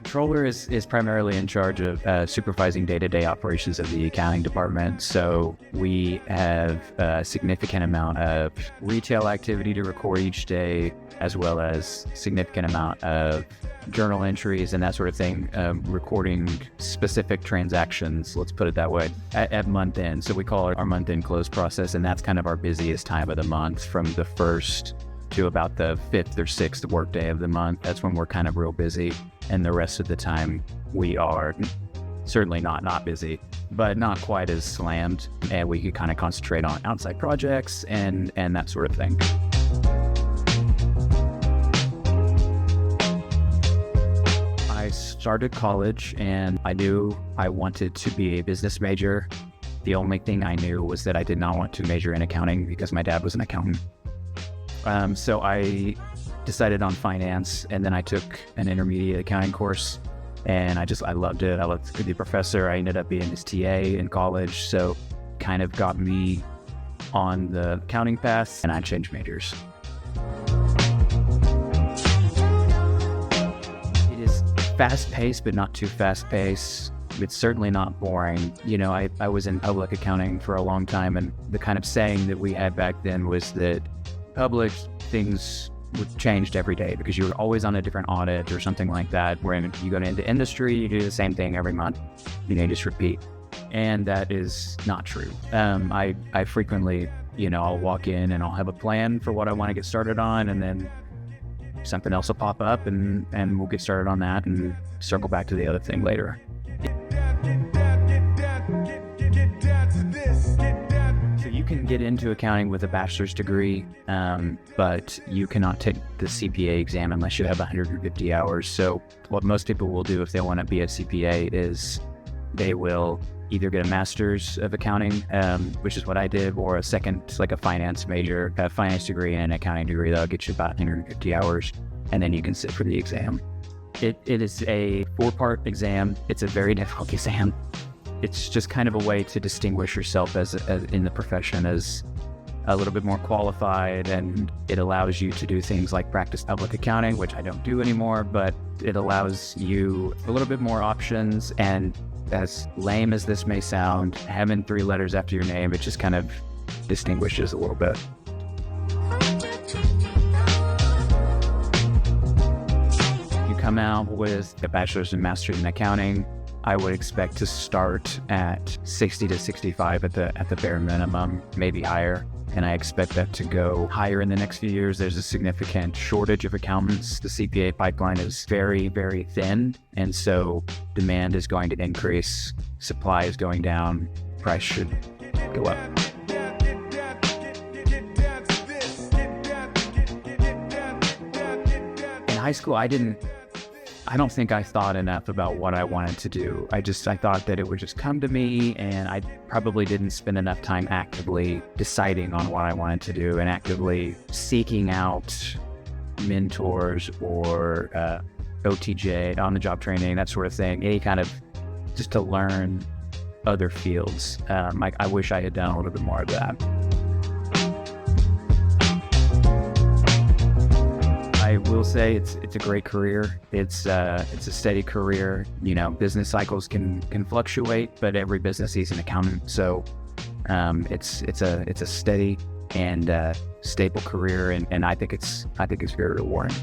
Controller is primarily in charge of supervising day-to-day operations of the accounting department. So we have a significant amount of retail activity to record each day, as well as significant amount of journal entries and that sort of thing, recording specific transactions, let's put it that way, at month end. So we call it our month end close process, and that's kind of our busiest time of the month, from the first to about the 5th or 6th workday of the month. That's when we're kind of real busy. And the rest of the time we are certainly not busy, but not quite as slammed. And we can kind of concentrate on outside projects and that sort of thing. I started college and I knew I wanted to be a business major. The only thing I knew was that I did not want to major in accounting because my dad was an accountant. So I decided on finance, and then I took an intermediate accounting course, and I loved it. I loved the professor. I ended up being his TA in college, so kind of got me on the accounting path, and I changed majors. It is fast-paced, but not too fast-paced. It's certainly not boring. You know, I was in public accounting for a long time, and the kind of saying that we had back then was that public things changed every day because you were always on a different audit or something like that. Where you go into industry, you do the same thing every month. You just repeat. And that is not true. I frequently, I'll walk in and I'll have a plan for what I want to get started on, and then something else will pop up and we'll get started on that and circle back to the other thing later. So you can get into accounting with a bachelor's degree, but you cannot take the CPA exam unless you have 150 hours. So what most people will do if they want to be a CPA is they will either get a master's of accounting, which is what I did, or a second, like a finance major, a finance degree and an accounting degree. That'll get you about 150 hours, and then you can sit for the exam. It is a 4-part exam. It's a very difficult exam. It's just kind of a way to distinguish yourself as in the profession as a little bit more qualified, and it allows you to do things like practice public accounting, which I don't do anymore, but it allows you a little bit more options. And as lame as this may sound, having 3 letters after your name, it just kind of distinguishes a little bit. If you come out with a bachelor's and master's in accounting, I would expect to start at 60 to 65 at the bare minimum, maybe higher. And I expect that to go higher in the next few years. There's a significant shortage of accountants. The CPA pipeline is very, very thin. And so demand is going to increase. Supply is going down. Price should go up. In high school, I don't think I thought enough about what I wanted to do. I thought that it would just come to me, and I probably didn't spend enough time actively deciding on what I wanted to do and actively seeking out mentors or OTJ, on-the-job training, that sort of thing, any kind of just to learn other fields. I wish I had done a little bit more of that. I will say it's a great career. It's a steady career. Business cycles can fluctuate, but every business needs an accountant. So it's a steady and stable career, and I think it's very rewarding.